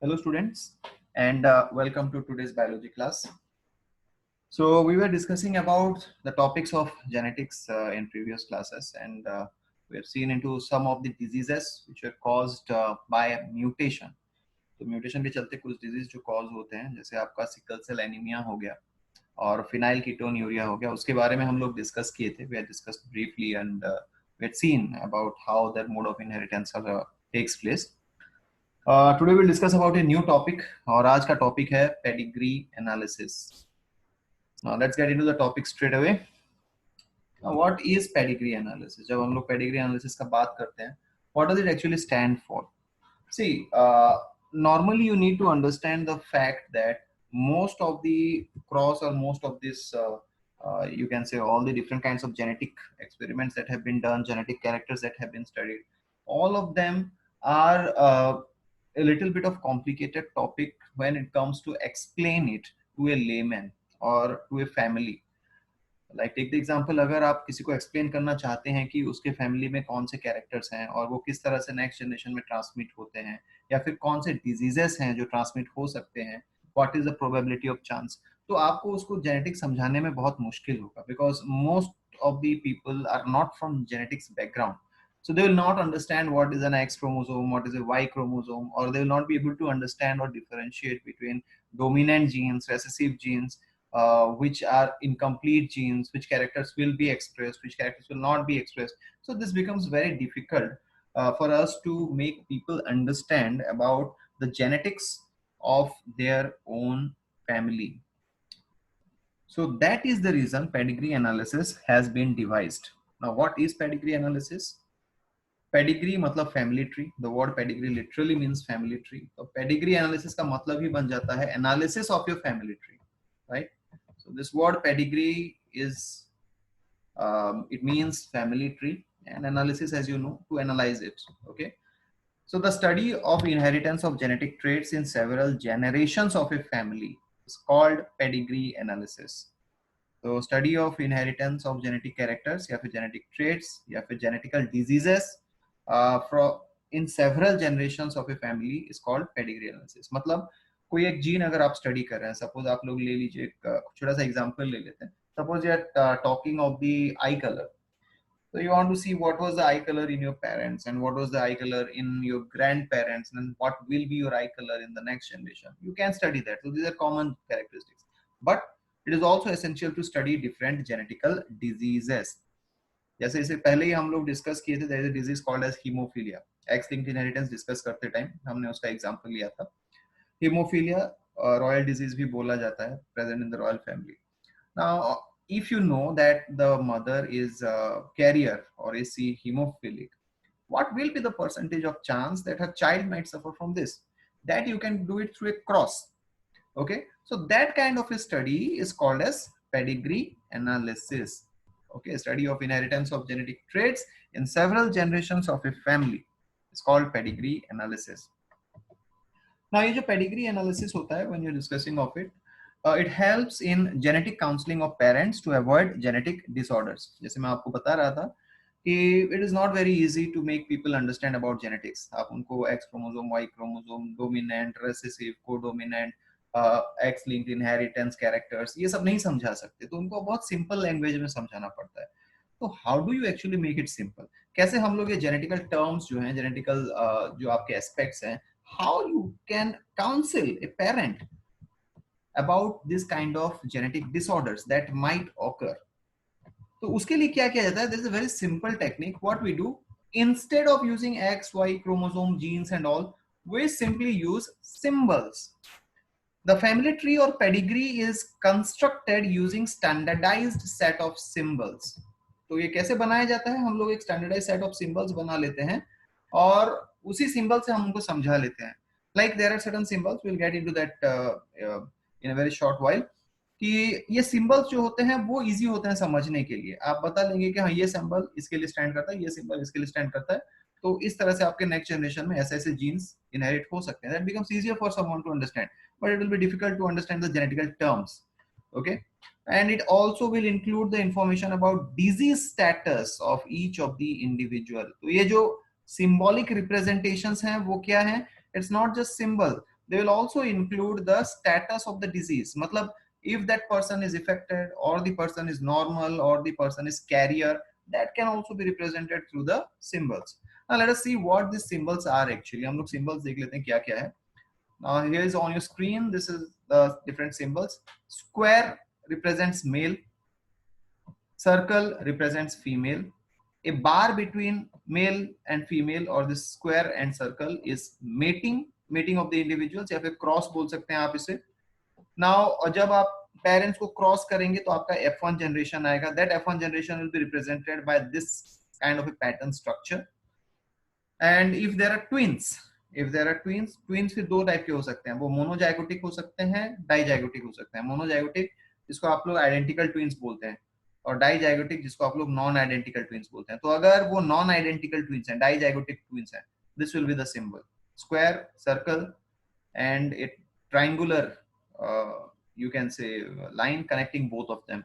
Hello students, and welcome to today's biology class. So we were discussing about the topics of genetics in previous classes, and we have seen into some of the diseases which are caused by a mutation. तो mutation के चलते कुछ disease जो cause होते हैं, जैसे आपका sickle cell anaemia हो गया और फिनाइल कीटोन्यूरिया हो गया, उसके बारे में हम लोग डिस्कस किए थे. We had discussed briefly and we had seen about how that mode of inheritance takes place. Today will discuss about a new topic, और आज का टॉपिक है pedigree analysis. Let's get into the topic straight away. What is pedigree analysis? जब हम लोग pedigree analysis का बात करते हैं, what does it actually stand for? See, normally you need to understand the fact that most of the cross or most of this you can say all the different kinds of genetic experiments that have been done, genetic characters that have been studied, all of them are a little bit of complicated topic when it comes to explain it to a layman or to a family. Like take the example, अगर आप किसी को explain करना चाहते हैं कि उसके family में कौन से कैरेक्टर्स हैं और वो किस तरह से नेक्स्ट जनरेशन में ट्रांसमिट होते हैं, या फिर कौन से डिजीजेस हैं जो ट्रांसमिट हो सकते हैं, what is the probability of chance, तो आपको उसको जेनेटिक समझाने में बहुत मुश्किल होगा, because most of the people are not from genetics background. So they will not understand what is an X chromosome, what is a Y chromosome, or they will not be able to understand or differentiate between dominant genes, recessive genes, which are incomplete genes, which characters will be expressed, which characters will not be expressed. So this becomes very difficult for us to make people understand about the genetics of their own family. So that is the reason pedigree analysis has been devised. Now, what is pedigree analysis? Pedigree मतलब family tree. The word pedigree literally means family tree. तो pedigree analysis का मतलब ही बन जाता है analysis of your family tree, right? So this word pedigree is it means family tree, and analysis, as you know, to analyze it. Okay, so the study of inheritance of genetic traits in several generations of a family is called pedigree analysis. So study of inheritance of genetic characters या फिर genetic traits या फिर genetical diseases from in several generations of a family is called pedigree analysis. मतलब कोई एक gene अगर आप study कर रहे हैं, सपोज आप लोग ले लीजिए, एक छोटा सा एग्जांपल ले लेते हैं. Suppose you are talking of the eye colour. So you want to see what was the eye color in your parents and what was the eye color in your grandparents, and what will be your eye color in the next generation. You can study that. So these are common characteristics. But it is also essential to study different genetical diseases. जैसे इसे पहले ही हम लोग discuss किए थे, there is a disease called as hemophilia. X linked inheritance discuss करते time हमने उसका एग्जांपल लिया था. Hemophilia रॉयल डिजीज भी बोला जाता है, present in the royal family. Now, if you know that the mother is a carrier or is she hemophilic, what will be the percentage of chance that her child might suffer from this? That you can do it through a cross. Okay, so that kind of a study is called as pedigree analysis. Okay, study of inheritance of genetic traits in several generations of a family is called pedigree analysis. Now, ये जो pedigree analysis होता है, when you're discussing of it, it helps in genetic counseling of parents to avoid genetic disorders. जैसे मैं आपको बता रहा था कि it is not very easy to make people understand about genetics. आप उनको X chromosome, Y chromosome, dominant, recessive, codominant, X linked inheritance characters, ये सब नहीं समझा सकते, तो उनको बहुत सिंपल लैंग्वेज में समझाना पड़ता है. तो how do you actually make it simple? कैसे हम लोग ये जेनेटिकल टर्म्स जो हैं, जेनेटिकल जो आपके एस्पेक्ट्स हैं, how you can counsel a parent about this kind of genetic disorders that might occur. तो उसके लिए क्या किया जाता है? There is a very simple technique. What we do, instead of using X, Y chromosome, genes and all, we simply use symbols. The family tree or pedigree is constructed using standardized set of symbols. तो ये कैसे बनाया जाता है? हम लोग एक standardized set of symbols बना लेते हैं और उसी सिंबल से हम उनको समझा लेते हैं. Like there are certain symbols, we'll get into that in a very short while. कि ये सिंबल्स जो होते हैं वो इजी होते हैं समझने के लिए. आप बता देंगे कि हाँ, ये सिंबल इसके लिए स्टैंड करता है, ये सिंबल इसके लिए स्टैंड करता है, तो इस तरह से आपके नेक्स्ट जनरेशन में ऐसे ऐसे जीन्स इनहेरिट हो सकते हैं. That becomes easier for someone to understand, but it will be difficult to understand the genetical terms. Okay, and it also will include the information about disease status of each of the individual. तो ये जो symbolic representations हैं वो क्या हैं? It's not just symbol, they will also include the status of the disease. मतलब if that person is affected or the person is normal or the person is carrier, that can also be represented through the symbols. Now let us see what these symbols are actually. हम लोग symbols देख लेते हैं क्या क्या है. Now here is on your screen, this is the different symbols. Square represents male, circle represents female, a bar between male and female or this square and circle is mating of the individuals, या फिर cross बोल सकते हैं आप इसे. Now जब आप parents को क्रॉस करेंगे तो आपका F1 जनरेशन आएगा. That F1 generation will be represented by this kind of a pattern structure. And if there are twins फिर दो टाइप के हो सकते हैं. वो मोनोजाइगोटिक हो सकते हैं, डाइजाइगोटिक हो सकते हैं. मोनोजाइगोटिक जिसको आप लोग आइडेंटिकल ट्विन्स बोलते हैं, और डाइजाइगोटिक जिसको आप लोग नॉन आइडेंटिकल ट्विन्स बोलते हैं. तो अगर वो नॉन आइडेंटिकल ट्विन्स हैं, डाइजाइगोटिक ट्विन्स हैं, this will be the symbol square, circle and A triangular you can say line connecting both of them.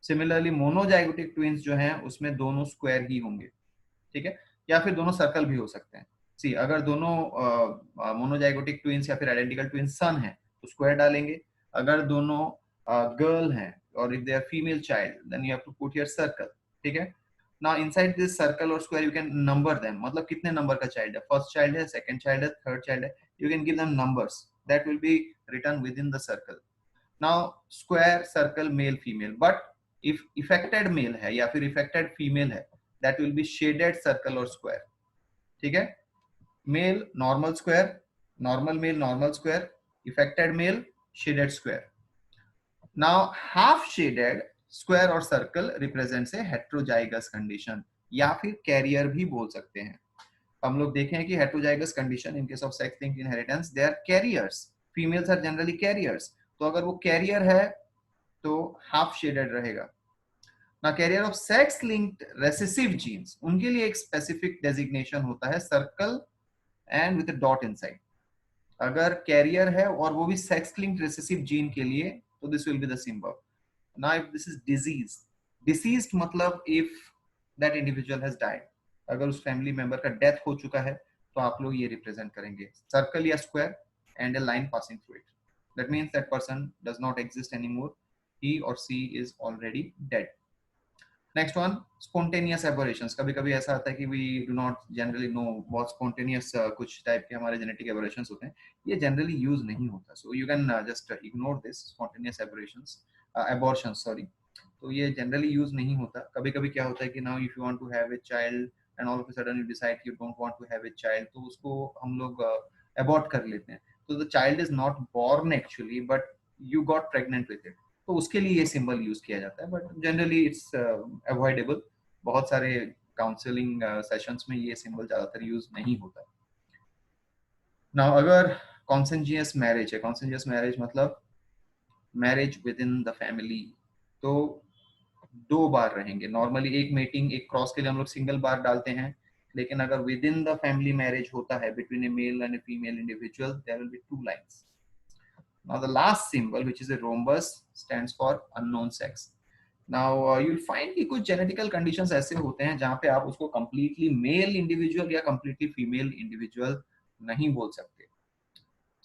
Similarly monozygotic twins जो हैं उसमें दोनों स्क्वायर ही होंगे, ठीक है, या फिर दोनों सर्कल भी हो सकते हैं. सी अगर दोनों मोनोजाइगोटिक ट्विन्स या फिर आइडेंटिकल ट्विन्स सन हैं तो स्क्वायर डालेंगे. अगर दोनों गर्ल हैं और if they are female child then you have to put here circle, ठीक है. नाउ इनसाइड दिस सर्कल और square you can number them. मतलब कितने नंबर का चाइल्ड है, फर्स्ट चाइल्ड है, सेकंड चाइल्ड है, थर्ड चाइल्ड है, you can give them numbers that will be written within the circle. Now square, circle, male, female. But if affected male है या फिर affected female है, that will be shaded circle or square. ठीक है. Male normal square, normal male normal square, affected male shaded square. Now half shaded square or circle represents a heterozygous condition या फिर carrier भी बोल सकते हैं. हम लोग देखें कि heterozygous condition in case of sex-linked inheritance they are carriers. Females are generally carriers. तो अगर वो कैरियर है तो हाफ शेडेड रहेगा. ना carrier of sex linked recessive genes, उनके लिए एक स्पेसिफिक डेजिग्नेशन होता है, circle and with a dot inside. अगर कैरियर है और वो भी सेक्स लिंक्ड रेसेसिव जीन के लिए तो this will be the symbol. Now if this is deceased मतलब if that individual has died, अगर उस फैमिली मेंबर का डेथ हो चुका है तो आप लोग ये रिप्रेजेंट करेंगे सर्कल या square and a line passing through it. That means that person does not exist anymore. He or she is already dead. Next one, spontaneous aberrations. कभी कभी ऐसा आता है कि we do not generally know what spontaneous कुछ type के हमारे genetic aberrations होते हैं. ये generally use नहीं होता. So you can just ignore this spontaneous abortions. Sorry. तो ये generally use नहीं होता. कभी कभी क्या होता है कि now if you want to have a child and all of a sudden you decide you don't want to have a child, तो उसको हम लोग abort कर लेते हैं. So the child is not born actually, but you got pregnant with it. तो उसके लिए ये सिंबल यूज किया जाता है, बट जनरली इट्स अवॉइडेबल. बहुत सारे काउंसलिंग सेशंस में ये सिंबल ज्यादातर यूज नहीं होता. नाउ अगर कॉन्सेंजियस मैरिज है, कॉन्सेंजियस मैरिज मतलब marriage with in the family, तो दो बार रहेंगे. नॉर्मली एक मेटिंग, एक क्रॉस के लिए हम लोग सिंगल बार डालते हैं, लेकिन अगर within the family marriage होता है between a male and a female individual, there will be two lines. Now the last symbol, which is a rhombus, stands for unknown sex. Now you'll find कि कुछ genetical conditions ऐसे होते हैं जहाँ पे आप उसको completely male individual या completely female individual नहीं बोल सकते.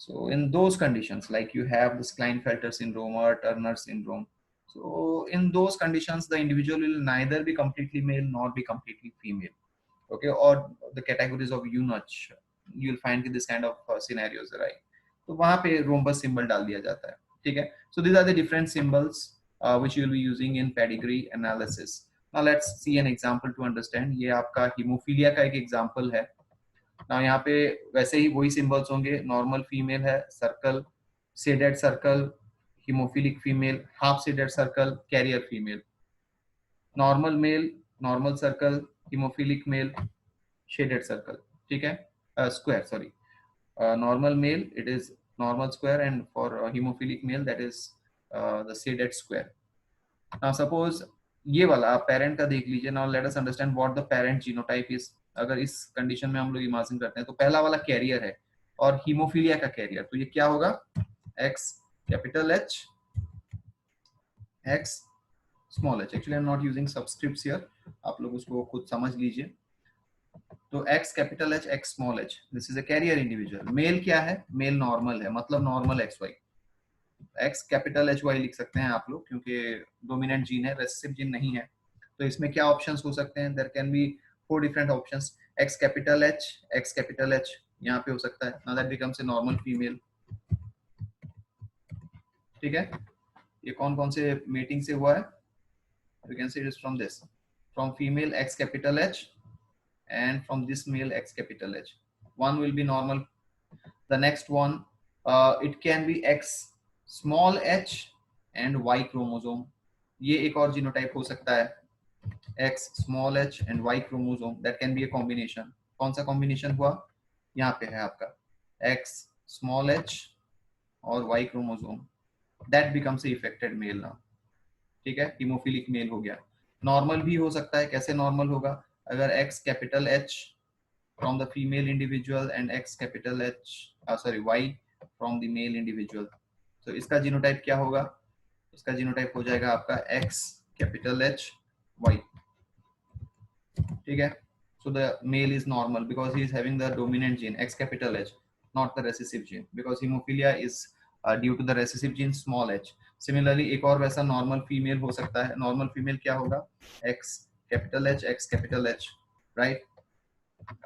So in those conditions, like you have this Klinefelter syndrome or Turner syndrome, so in those conditions the individual will neither be completely male nor be completely female. Okay, or the categories of Unach, you'll find this kind of scenarios, right? तो वहां पे rhombus symbol डाल दिया जाता है, ठीक है. So these are the different symbols which you will be using in pedigree analysis. Now let's see an example to understand. ये आपका हीमोफीलिया का एक एग्जांपल है. नाउ यहाँ पे वैसे ही वही सिंबल्स होंगे. नॉर्मल फीमेल है, circle, shaded circle, haemophilic female, half shaded circle, carrier female. Normal male, normal circle, haemophilic male, shaded circle, ठीक है, square, sorry. Normal male, it is normal square, and for hemophilic male that is the shaded square. Now suppose ये वाला आप parent का देख लीजिए. Now let us understand what the parent genotype is. अगर इस कंडीशन में हम लोग इमेजिन करते हैं तो पहला वाला कैरियर है और हीमोफीलिया का कैरियर, तो ये क्या होगा, X capital H, X small h. Actually I'm not using subscripts here, आप लोग उसको खुद समझ लीजिए. तो X capital H X small h, this is a carrier individual. Male क्या है? मेल नॉर्मल है, मतलब normal XY। X capital HY लिख सकते हैं आप लोग, क्योंकि डोमिनेंट जीन है, रेसेसिव जीन नहीं है। तो इसमें क्या ऑप्शंस हो सकते हैं? There can be 4 different options. X capital H X capital H यहाँ पे हो सकता है, now that becomes a normal female. ठीक है, ये कौन कौन से मीटिंग से हुआ है? You can see it is from this, from female X capital H and from this male X capital H. One will be normal. The next one, it can be X small h and Y chromosome. ये एक और genotype हो सकता है, X small h and Y chromosome. That can be a combination. कौन सा combination हुआ? यहाँ पे है आपका X small h और Y chromosome. That becomes a affected male now. ठीक है, हीमोफिलिक मेल हो गया। नॉर्मल भी हो सकता है, कैसे नॉर्मल होगा? अगर X capital H from the female individual and X capital H sorry Y from the male individual, तो इसका जीनोटाइप क्या होगा? इसका जीनोटाइप हो जाएगा आपका X कैपिटल H Y। ठीक है, so the male is normal because he is having the dominant gene X capital H, not the recessive gene, because hemophilia is due to the recessive gene small h. Similarly एक और वैसा normal female हो सकता है। Normal female क्या होगा? X capital H X capital H, right.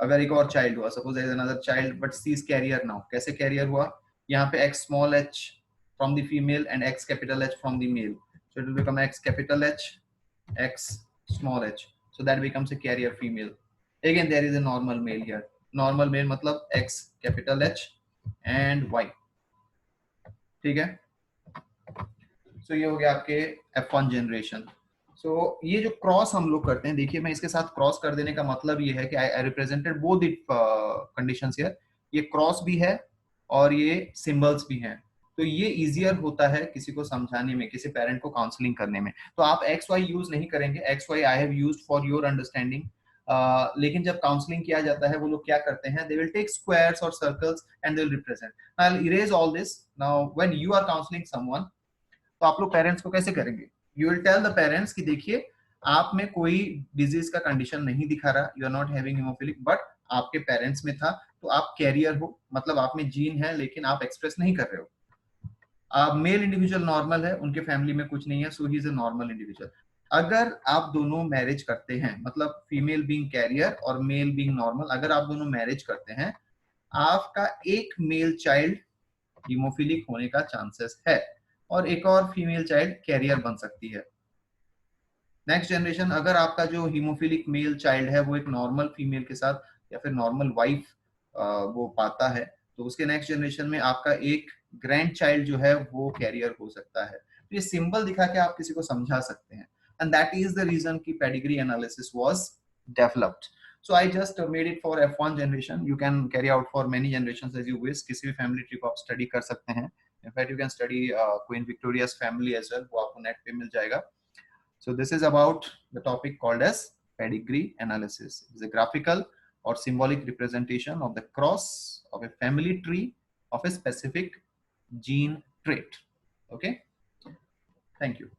अगर एक और चाइल्ड हुआ, suppose there is another child but she is carrier now, कैसे कैरियर हुआ? यहाँ पे X small h from the female and X capital H from the male, so it will become X capital H X small h, so that becomes a carrier female. Again there is a normal male here. Normal male मतलब X capital H and Y। ठीक है, so ये हो गया आपके F1 generation. so ये जो cross हम लोग करते हैं, देखिए मैं इसके साथ क्रॉस कर देने का मतलब ये है कि I represented both the conditions here. ये क्रॉस भी है और ये सिंबल्स भी हैं, तो ये इजियर होता है किसी को समझाने में, किसी पेरेंट को काउंसलिंग करने में। तो आप एक्स वाई यूज नहीं करेंगे, X Y I have used for your understanding. लेकिन जब काउंसलिंग किया जाता है वो लोग क्या करते हैं? दे विल टेक स्क्वायर्स और circles and they will represent. I will erase all this. Now when you are counselling someone, तो आप लोग पेरेंट्स को कैसे करेंगे? You will tell the parents कि देखिए आप में कोई डिजीज का कंडीशन नहीं दिखा रहा, you are not having hemophilic, but आपके पेरेंट्स में था, तो आप कैरियर हो, मतलब आप में जीन है लेकिन आप एक्सप्रेस नहीं कर रहे हो। आप मेल इंडिविजुअल नॉर्मल है, उनके फैमिली में कुछ नहीं है, so he is a normal individual. अगर आप दोनों मैरिज करते हैं, मतलब फीमेल बीइंग कैरियर और मेल बीइंग नॉर्मल, अगर आप दोनों मैरिज करते हैं, आपका एक मेल चाइल्ड हीमोफिलिक होने का चांसेस है और एक और फीमेल चाइल्ड कैरियर बन सकती है। नेक्स्ट जनरेशन, अगर आपका जो हीमोफिलिक मेल चाइल्ड है वो एक नॉर्मल फीमेल के साथ या फिर नॉर्मल वाइफ वो पाता है, तो उसके नेक्स्ट जनरेशन में आपका एक ग्रैंड चाइल्ड जो है वो कैरियर हो सकता है। तो ये सिंबल दिखा के आप किसी को समझा सकते हैं, and that is the reason की pedigree analysis was developed. So I just made it for F1 generation. You can carry out for many generations as you wish. किसी भी फैमिली ट्री को आप स्टडी कर सकते हैं। In fact, you can study Queen Victoria's family as well. वो आपको net पे मिल जाएगा। So this is about the topic called as pedigree analysis. It is a graphical or symbolic representation of the cross of a family tree of a specific gene trait. Okay. Thank you.